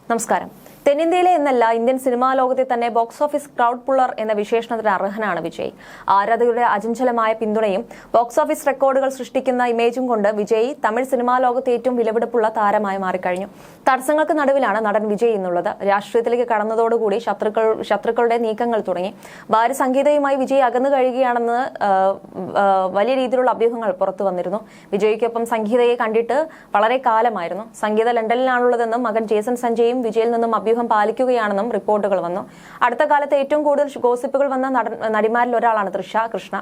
നമസ്കാരം. തെന്നിന്ത്യയിലെ എന്നല്ല Indian cinema ലോകത്തെ തന്നെ ബോക്സ് ഓഫീസ് ക്രൗഡ് പുള്ളർ എന്ന വിശേഷണത്തിന് അർഹനാണ് വിജയ്. ആരാധകരുടെ അചഞ്ചലമായ പിന്തുണയും ബോക്സ് ഓഫീസ് റെക്കോർഡുകൾ സൃഷ്ടിക്കുന്ന ഇമേജും കൊണ്ട് വിജയ് തമിഴ് സിനിമാ ലോകത്തെ ഏറ്റവും വിലപിടിപ്പുള്ള താരമായി മാറിക്കഴിഞ്ഞു. തടസ്സങ്ങൾക്ക് നടുവിലാണ് നടൻ വിജയ് എന്നുള്ളത്. രാഷ്ട്രീയത്തിലേക്ക് കടന്നതോടുകൂടി ശത്രുക്കളുടെ നീക്കങ്ങൾ തുടങ്ങി. ഭാര്യ സംഗീതയുമായി വിജയ് അകന്നു കഴിയുകയാണെന്ന് വലിയ രീതിയിലുള്ള അഭ്യൂഹങ്ങൾ പുറത്തു വന്നിരുന്നു. വിജയ്ക്കൊപ്പം സംഗീതയെ കണ്ടിട്ട് വളരെ കാലമായിരുന്നു. സംഗീത ലണ്ടനിലാണുള്ളതെന്നും മകൻ ജേസൺ സഞ്ജയും വിജയിൽ നിന്നും അഭ്യൂഹം പാലിക്കുകയാണെന്നും റിപ്പോർട്ടുകൾ വന്നു. അടുത്ത കാലത്ത് ഏറ്റവും കൂടുതൽ ഗോസിപ്പുകൾ വന്ന നടിമാരിൽ ഒരാളാണ് തൃഷ കൃഷ്ണ.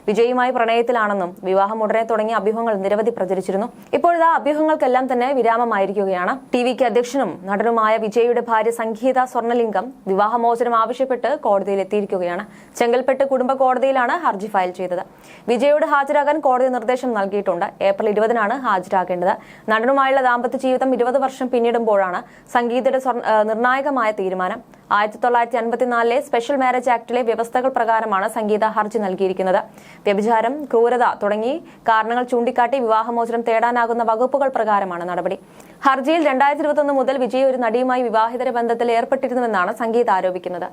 വിജയുമായി പ്രണയത്തിലാണെന്നും വിവാഹം ഉടനെ തുടങ്ങിയ അഭ്യൂഹങ്ങൾ നിരവധി പ്രചരിച്ചിരുന്നു. ഇപ്പോഴത്തെ അഭ്യൂഹങ്ങൾക്കെല്ലാം തന്നെ വിരാമമായിരിക്കുകയാണ്. ടിവിക്ക് അധ്യക്ഷനും നടനുമായ വിജയുടെ ഭാര്യ സംഗീത സ്വർണലിംഗം വിവാഹമോചനം ആവശ്യപ്പെട്ട് കോടതിയിൽ എത്തിയിരിക്കുകയാണ്. ചെങ്കൽപ്പെട്ട് കുടുംബ കോടതിയിലാണ് ഹർജി ഫയൽ ചെയ്തത്. വിജയോട് ഹാജരാകാൻ കോടതി നിർദ്ദേശം നൽകിയിട്ടുണ്ട്. ഏപ്രിൽ 20-നാണ് ഹാജരാകേണ്ടത്. നടനുമായുള്ള ദാമ്പത്യ ജീവിതം 20 വർഷം പിന്നിടുമ്പോഴാണ് സംഗീതയുടെ നിർണായകമായ തീരുമാനം. 1954 സ്പെഷ്യൽ മാരേജ് ആക്ടിലെ വ്യവസ്ഥകൾ പ്രകാരമാണ് സംഗീത ഹർജി നൽകിയിരിക്കുന്നത്. വ്യഭിചാരം, ക്രൂരത തുടങ്ങി കാരണങ്ങൾ ചൂണ്ടിക്കാട്ടി വിവാഹമോചനം തേടാനാകുന്ന വകുപ്പുകൾ പ്രകാരമാണ് നടപടി. ഹർജിയിൽ 2021 മുതൽ വിജയ് ഒരു നടിയുമായി വിവാഹിതര ബന്ധത്തിൽ ഏർപ്പെട്ടിരുന്നുവെന്നാണ് സംഗീത ആരോപിക്കുന്നത്.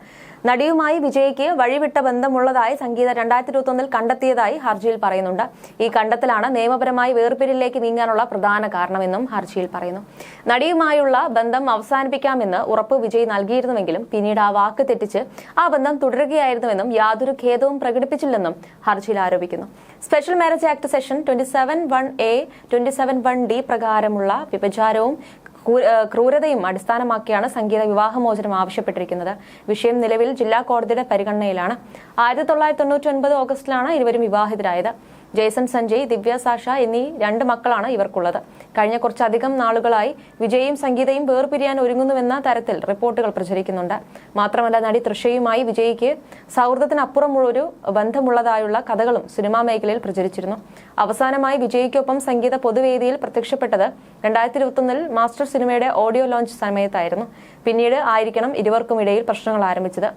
നടിയുമായി വിജയ്ക്ക് വഴിവിട്ട ബന്ധമുള്ളതായി സംഗീത 2021 കണ്ടെത്തിയതായി ഹർജിയിൽ പറയുന്നുണ്ട്. ഈ കണ്ടെത്തലാണ് നിയമപരമായി വേർപിരിലേക്ക് നീങ്ങാനുള്ള പ്രധാന കാരണമെന്നും ഹർജിയിൽ പറയുന്നു. നടിയുമായുള്ള ബന്ധം അവസാനിപ്പിക്കാമെന്ന് ഉറപ്പ് വിജയ് നൽകിയിരുന്നുവെങ്കിലും പിന്നീട് ആ വാക്ക് തെറ്റിച്ച് ആ ബന്ധം തുടരുകയായിരുന്നുവെന്നും യാതൊരു ഖേദവും പ്രകടിപ്പിച്ചില്ലെന്നും ഹർജിയിൽ ആരോപിക്കുന്നു. Special marriage act section 27(1)(a) 27(1)(d) പ്രകാരമുള്ള വ്യഭിചാരവും ക്രൂരതയും അടിസ്ഥാനമാക്കിയാണ് സംഗീത വിവാഹമോചനം ആവശ്യപ്പെട്ടിരിക്കുന്നത്. വിഷയം നിലവിൽ ജില്ലാ കോടതിയുടെ പരിഗണനയിലാണ്. 1999 ഓഗസ്റ്റിലാണ് ഇരുവരും വിവാഹിതരായത്. ജേസൺ സഞ്ജയ്, ദിവ്യ സാഷ എന്നീ 2 മക്കളാണ് ഇവർക്കുള്ളത്. കഴിഞ്ഞ കുറച്ചധികം നാളുകളായി വിജയും സംഗീതയും വേർപിരിയാൻ ഒരുങ്ങുന്നുവെന്ന തരത്തിൽ റിപ്പോർട്ടുകൾ പ്രചരിക്കുന്നുണ്ട്. മാത്രമല്ല, നടി തൃഷയുമായി വിജയ്ക്ക് സൗഹൃദത്തിനപ്പുറമുള്ളൊരു ബന്ധമുള്ളതായുള്ള കഥകളും സിനിമാ മേഖലയിൽ പ്രചരിച്ചിരുന്നു. അവസാനമായി വിജയ്ക്കൊപ്പം സംഗീത പൊതുവേദിയിൽ പ്രത്യക്ഷപ്പെട്ടത് 2021 മാസ്റ്റർ സിനിമയുടെ ഓഡിയോ ലോഞ്ച് സമയത്തായിരുന്നു. പിന്നീട് ആയിരിക്കണം ഇരുവർക്കുമിടയിൽ പ്രശ്നങ്ങൾ ആരംഭിച്ചത്.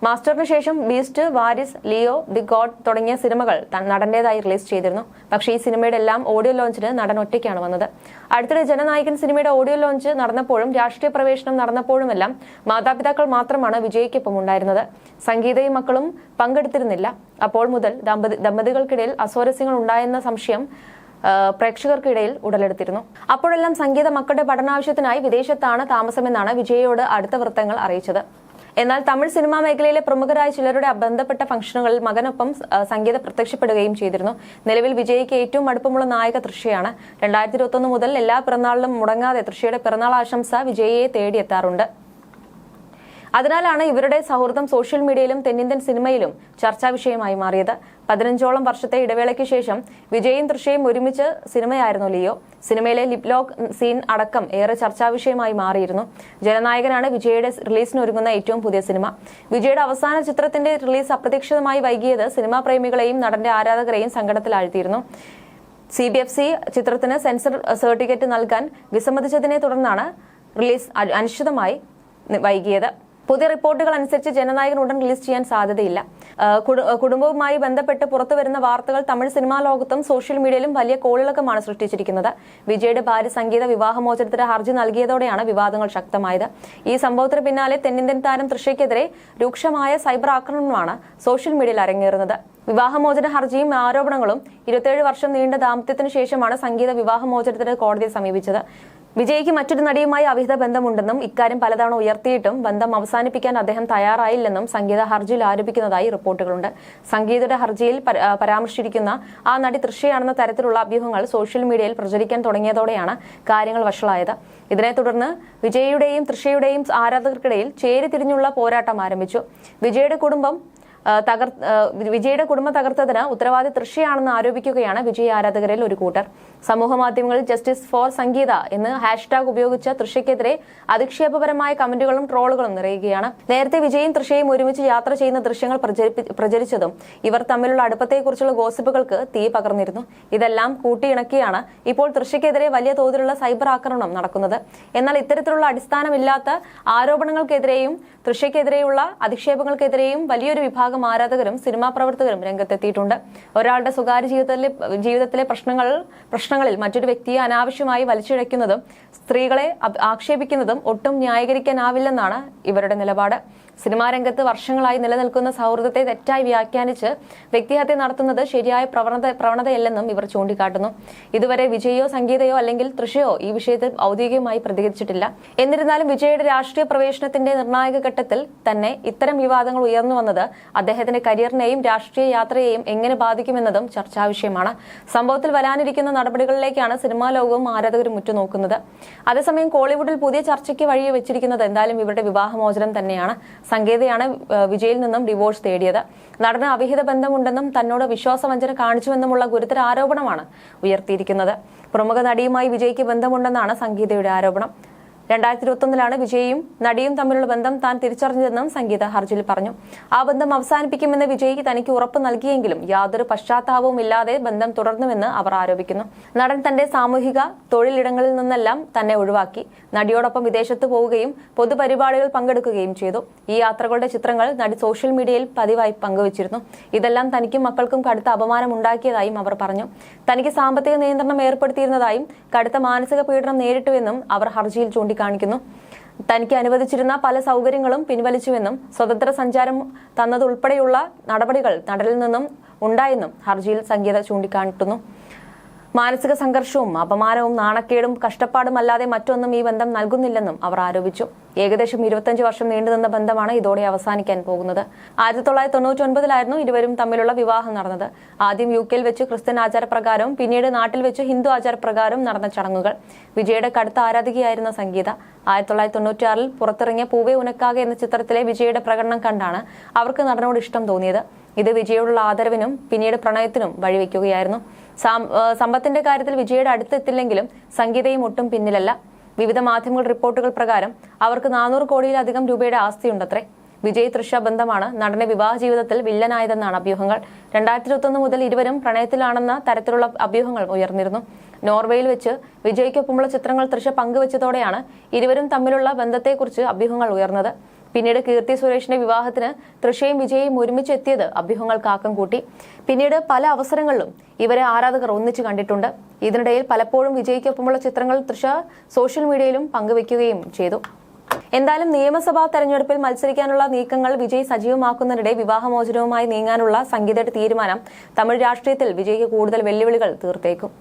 മാസ്റ്ററിന് ശേഷം beast, Waris, Leo, the God തുടങ്ങിയ സിനിമകൾ നടന്റേതായി റിലീസ് ചെയ്തിരുന്നു. പക്ഷേ ഈ സിനിമയുടെ എല്ലാം ഓഡിയോ ലോഞ്ചിന് നടൻ ഒറ്റയ്ക്കാണ് വന്നത്. അടുത്തിടെ ജനനായകൻ സിനിമയുടെ ഓഡിയോ ലോഞ്ച് നടന്നപ്പോഴും രാഷ്ട്രീയ പ്രവേശനം നടന്നപ്പോഴുമെല്ലാം മാതാപിതാക്കൾ മാത്രമാണ് വിജയ്ക്കൊപ്പം ഉണ്ടായിരുന്നത്. സംഗീതയും മക്കളും പങ്കെടുത്തിരുന്നില്ല. അപ്പോൾ മുതൽ ദമ്പതികൾക്കിടയിൽ അസ്വാരസ്യങ്ങൾ ഉണ്ടായെന്ന സംശയം പ്രേക്ഷകർക്കിടയിൽ ഉടലെടുത്തിരുന്നു. അപ്പോഴെല്ലാം സംഗീത മക്കളുടെ പഠനാവശ്യത്തിനായി വിദേശത്താണ് താമസമെന്നാണ് വിജയോട് അടുത്ത വൃത്തങ്ങൾ അറിയിച്ചത്. എന്നാൽ തമിഴ് സിനിമാ മേഖലയിലെ പ്രമുഖരായ ചിലരുടെ ബന്ധപ്പെട്ട ഫംഗ്ഷനുകളിൽ മകനൊപ്പം സംഗീത പ്രത്യക്ഷപ്പെടുകയും ചെയ്തിരുന്നു. നിലവിൽ വിജയ്ക്ക് ഏറ്റവും അടുപ്പമുള്ള നായിക തൃഷയാണ്. 2021 മുതൽ എല്ലാ പിറന്നാളിലും മുടങ്ങാതെ തൃഷയുടെ പിറന്നാൾ ആശംസ വിജയെ തേടിയെത്താറുണ്ട്. അതിനാലാണ് ഇവരുടെ സൗഹൃദം സോഷ്യൽ മീഡിയയിലും തെന്നിന്ത്യൻ സിനിമയിലും ചർച്ചാ വിഷയമായി മാറിയത്. 15ഓളം വർഷത്തെ ഇടവേളയ്ക്ക് ശേഷം വിജയും തൃഷയും ഒരുമിച്ച് സിനിമയായിരുന്നു ലിയോ. സിനിമയിലെ ലിപ്ലോക്ക് സീൻ അടക്കം ഏറെ ചർച്ചാ വിഷയമായി മാറിയിരുന്നു. ജനനായകനാണ് വിജയുടെ റിലീസിനൊരുങ്ങുന്ന ഏറ്റവും പുതിയ സിനിമ. വിജയുടെ അവസാന ചിത്രത്തിന്റെ റിലീസ് അപ്രതീക്ഷിതമായി വൈകിയത് സിനിമാ പ്രേമികളെയും നടന്റെ ആരാധകരെയും സങ്കടത്തിലാഴ്ത്തിയിരുന്നു. CBFC ചിത്രത്തിന് സെൻസർ സർട്ടിഫിക്കറ്റ് നൽകാൻ വിസമ്മതിച്ചതിനെ തുടർന്നാണ് റിലീസ് അനിശ്ചിതമായി വൈകിയത്. പുതിയ റിപ്പോർട്ടുകൾ അനുസരിച്ച് ജനനായകൻ ഉടൻ റിലീസ് ചെയ്യാൻ സാധ്യതയില്ല. കുടുംബവുമായി ബന്ധപ്പെട്ട് പുറത്തുവരുന്ന വാർത്തകൾ തമിഴ് സിനിമാ ലോകത്തും സോഷ്യൽ മീഡിയയിലും വലിയ കോളിളക്കമാണ് സൃഷ്ടിച്ചിരിക്കുന്നത്. വിജയുടെ ഭാര്യ സംഗീത വിവാഹമോചനത്തിന് ഹർജി നൽകിയതോടെയാണ് വിവാദങ്ങൾ ശക്തമായത്. ഈ സംഭവത്തിന് പിന്നാലെ തെന്നിന്ത്യൻ താരം തൃഷയ്ക്കെതിരെ രൂക്ഷമായ സൈബർ ആക്രമണമാണ് സോഷ്യൽ മീഡിയയിൽ അരങ്ങേറുന്നത്. വിവാഹമോചന ഹർജിയും ആരോപണങ്ങളും 27 വർഷം നീണ്ട ദാമ്പത്യത്തിന് ശേഷമാണ് സംഗീത വിവാഹമോചനത്തിന് കോടതിയെ സമീപിച്ചത്. വിജയ്ക്ക് മറ്റൊരു നടിയുമായി അവിഹിത ബന്ധമുണ്ടെന്നും ഇക്കാര്യം പലതവണ ഉയർത്തിയിട്ടും ബന്ധം അവസാനിപ്പിക്കാൻ അദ്ദേഹം തയ്യാറായില്ലെന്നും സംഗീത ഹർജിയിൽ ആരോപിക്കുന്നതായി റിപ്പോർട്ടുകളുണ്ട്. സംഗീതയുടെ ഹർജിയിൽ പരാമർശിച്ചിരിക്കുന്ന ആ നടി തൃഷയാണെന്ന തരത്തിലുള്ള അഭ്യൂഹങ്ങൾ സോഷ്യൽ മീഡിയയിൽ പ്രചരിക്കാൻ തുടങ്ങിയതോടെയാണ് കാര്യങ്ങൾ വഷളായത്. ഇതിനെ തുടർന്ന് വിജയുടെയും തൃഷയുടെയും ആരാധകർക്കിടയിൽ ചേരിതിരിഞ്ഞുള്ള പോരാട്ടം ആരംഭിച്ചു. വിജയുടെ കുടുംബം തകർത്തതിന് ഉത്തരവാദി തൃഷയാണെന്ന് ആരോപിക്കുകയാണ് വിജയ് ആരാധകരിൽ ഒരു കൂട്ടർ. സമൂഹ മാധ്യമങ്ങളിൽ ജസ്റ്റിസ് ഫോർ സംഗീത എന്ന് ഹാഷ്ടാഗ് ഉപയോഗിച്ച തൃഷയ്ക്കെതിരെ അധിക്ഷേപപരമായ കമന്റുകളും ട്രോളുകളും നിറയുകയാണ്. നേരത്തെ വിജയും തൃഷയും ഒരുമിച്ച് യാത്ര ചെയ്യുന്ന ദൃശ്യങ്ങൾ പ്രചരിച്ചതും ഇവർ തമ്മിലുള്ള അടുപ്പത്തെക്കുറിച്ചുള്ള ഗോസിപ്പുകൾക്ക് തീ പകർന്നിരുന്നു. ഇതെല്ലാം കൂട്ടിയിണക്കിയാണ് ഇപ്പോൾ തൃഷയ്ക്കെതിരെ വലിയ തോതിലുള്ള സൈബർ ആക്രമണം നടക്കുന്നത്. എന്നാൽ ഇത്തരത്തിലുള്ള അടിസ്ഥാനമില്ലാത്ത ആരോപണങ്ങൾക്കെതിരെയും തൃഷയ്ക്കെതിരെയുള്ള അധിക്ഷേപങ്ങൾക്കെതിരെയും വലിയൊരു വിഭാഗം വിഭാഗം ആരാധകരും സിനിമാ പ്രവർത്തകരും രംഗത്തെത്തിയിട്ടുണ്ട്. ഒരാളുടെ സ്വകാര്യ ജീവിതത്തിലെ പ്രശ്നങ്ങളിൽ മറ്റൊരു വ്യക്തിയെ അനാവശ്യമായി വലിച്ചിഴയ്ക്കുന്നതും സ്ത്രീകളെ ആക്ഷേപിക്കുന്നതും ഒട്ടും ന്യായീകരിക്കാനാവില്ലെന്നാണ് ഇവരുടെ നിലപാട്. സിനിമാ രംഗത്ത് വർഷങ്ങളായി നിലനിൽക്കുന്ന സൗഹൃദത്തെ തെറ്റായി വ്യാഖ്യാനിച്ച് വ്യക്തിഹത്യ നടത്തുന്നത് ശരിയായ പ്രവണതയല്ലെന്നും ഇവർ ചൂണ്ടിക്കാട്ടുന്നു. ഇതുവരെ വിജയോ സംഗീതയോ അല്ലെങ്കിൽ തൃഷയോ ഈ വിഷയത്തിൽ ഔദ്യോഗികമായി പ്രതികരിച്ചിട്ടില്ല. എന്നിരുന്നാലും വിജയുടെ രാഷ്ട്രീയ പ്രവേശനത്തിന്റെ നിർണായക ഘട്ടത്തിൽ തന്നെ ഇത്തരം വിവാദങ്ങൾ ഉയർന്നു വന്നത് അദ്ദേഹത്തിന്റെ കരിയറിനെയും രാഷ്ട്രീയ യാത്രയെയും എങ്ങനെ ബാധിക്കുമെന്നതും ചർച്ചാ വിഷയമാണ്. സംഭവത്തിൽ വരാനിരിക്കുന്ന നടപടികളിലേക്കാണ് സിനിമാ ലോകവും ആരാധകരും ഉറ്റുനോക്കുന്നത്. അതേസമയം കോളിവുഡിൽ പുതിയ ചർച്ചയ്ക്ക് വഴി വെച്ചിരിക്കുന്നത് എന്തായാലും ഇവരുടെ വിവാഹമോചനം തന്നെയാണ്. സംഗീതയാണ് വിജയിൽ നിന്നും ഡിവോഴ്സ് തേടിയത്. നടന് അവിഹിത ബന്ധമുണ്ടെന്നും തന്നോട് വിശ്വാസവഞ്ചന കാണിച്ചുവെന്നുമുള്ള ഗുരുതര ആരോപണമാണ് ഉയർത്തിയിരിക്കുന്നത്. പ്രമുഖ നടിയുമായി വിജയ്ക്ക് ബന്ധമുണ്ടെന്നാണ് സംഗീതയുടെ ആരോപണം. 2021 വിജയും നടിയും തമ്മിലുള്ള ബന്ധം താൻ തിരിച്ചറിഞ്ഞതെന്നും സംഗീത ഹർജിയിൽ പറഞ്ഞു. ആ ബന്ധം അവസാനിപ്പിക്കുമെന്ന് വിജയ് തനിക്ക് ഉറപ്പ് നൽകിയെങ്കിലും യാതൊരു പശ്ചാത്താപവും ഇല്ലാതെ ബന്ധം തുടർന്നുവെന്ന് അവർ ആരോപിക്കുന്നു. നടൻ തന്റെ സാമൂഹിക തൊഴിലിടങ്ങളിൽ നിന്നെല്ലാം തന്നെ ഒഴിവാക്കി. നടിയോടൊപ്പം വിദേശത്ത് പോവുകയും പൊതുപരിപാടികൾ പങ്കെടുക്കുകയും ചെയ്തു. ഈ യാത്രകളുടെ ചിത്രങ്ങൾ നടി സോഷ്യൽ മീഡിയയിൽ പതിവായി പങ്കുവച്ചിരുന്നു. ഇതെല്ലാം തനിക്കും മക്കൾക്കും കടുത്ത അപമാനം ഉണ്ടാക്കിയതായും അവർ പറഞ്ഞു. തനിക്ക് സാമ്പത്തിക നിയന്ത്രണം ഏർപ്പെടുത്തിയിരുന്നതായും കടുത്ത മാനസിക പീഡനം നേരിട്ടുവെന്നും അവർ ഹർജിയിൽ ചൂണ്ടിക്കാണിക്കുന്നു. തനിക്ക് അനുവദിച്ചിരുന്ന പല സൗകര്യങ്ങളും പിൻവലിച്ചുവെന്നും സ്വതന്ത്ര സഞ്ചാരം തന്നതുൾപ്പെടെയുള്ള നടപടികൾ നടനിൽ നിന്നും ഉണ്ടായെന്നും ഹർജിയിൽ സംഗീത ചൂണ്ടിക്കാട്ടുന്നു. മാനസിക സംഘർഷവും അപമാനവും നാണക്കേടും കഷ്ടപ്പാടുമല്ലാതെ മറ്റൊന്നും ഈ ബന്ധം നൽകുന്നില്ലെന്നും അവർ ആരോപിച്ചു. ഏകദേശം 25 വർഷം നീണ്ടുനിന്ന ബന്ധമാണ് ഇതോടെ അവസാനിക്കാൻ പോകുന്നത്. 1999 ഇരുവരും തമ്മിലുള്ള വിവാഹം നടന്നത്. ആദ്യം UK വെച്ച് ക്രിസ്ത്യൻ ആചാരപ്രകാരവും പിന്നീട് നാട്ടിൽ വെച്ച് ഹിന്ദു ആചാരപ്രകാരവും നടന്ന ചടങ്ങുകൾ. വിജയുടെ കടുത്ത ആരാധികയായിരുന്ന സംഗീത 1996 പുറത്തിറങ്ങിയ പൂവേ ഉനക്കാകെ എന്ന ചിത്രത്തിലെ വിജയുടെ പ്രകടനം കണ്ടാണ് അവർക്ക് നടനോട് ഇഷ്ടം തോന്നിയത്. ഇത് വിജയോടുള്ള ആദരവിനും പിന്നീട് പ്രണയത്തിനും വഴിവെക്കുകയായിരുന്നു. സമ്പത്തിന്റെ കാര്യത്തിൽ വിജയുടെ അടുത്തെത്തില്ലെങ്കിലും സംഗീതയും ഒട്ടും പിന്നിലല്ല. വിവിധ മാധ്യമങ്ങൾ റിപ്പോർട്ടുകൾ പ്രകാരം അവർക്ക് 400 കോടിയിലധികം രൂപയുടെ ആസ്തിയുണ്ടത്രേ. വിജയ് തൃഷ ബന്ധമാണ് നടന്റെ വിവാഹ ജീവിതത്തിൽ വില്ലനായതെന്നാണ് അഭ്യൂഹങ്ങൾ. 2021 മുതൽ ഇരുവരും പ്രണയത്തിലാണെന്ന തരത്തിലുള്ള അഭ്യൂഹങ്ങൾ ഉയർന്നിരുന്നു. നോർവേയിൽ വെച്ച് വിജയ്ക്കൊപ്പമുള്ള ചിത്രങ്ങൾ തൃഷ പങ്കുവച്ചതോടെയാണ് ഇരുവരും തമ്മിലുള്ള ബന്ധത്തെക്കുറിച്ച് അഭ്യൂഹങ്ങൾ ഉയർന്നത്. പിന്നീട് കീർത്തി സുരേഷിന്റെ വിവാഹത്തിന് തൃഷയും വിജയും ഒരുമിച്ചെത്തിയത് അഭ്യൂഹങ്ങൾക്ക് ആക്കം കൂട്ടി. പിന്നീട് പല അവസരങ്ങളിലും ഇവരെ ആരാധകർ ഒന്നിച്ചു കണ്ടിട്ടുണ്ട്. ഇതിനിടയിൽ പലപ്പോഴും വിജയ്ക്കൊപ്പമുള്ള ചിത്രങ്ങൾ തൃഷ സോഷ്യൽ മീഡിയയിലും പങ്കുവയ്ക്കുകയും ചെയ്തു. എന്തായാലും നിയമസഭാ തെരഞ്ഞെടുപ്പിൽ മത്സരിക്കാനുള്ള നീക്കങ്ങൾ വിജയ് സജീവമാക്കുന്നതിനിടെ വിവാഹമോചനവുമായി നീങ്ങാനുള്ള സംഗീതയുടെ തീരുമാനം തമിഴ് രാഷ്ട്രീയത്തിൽ വിജയ്ക്ക് കൂടുതൽ വെല്ലുവിളികൾ തീർത്തേക്കും.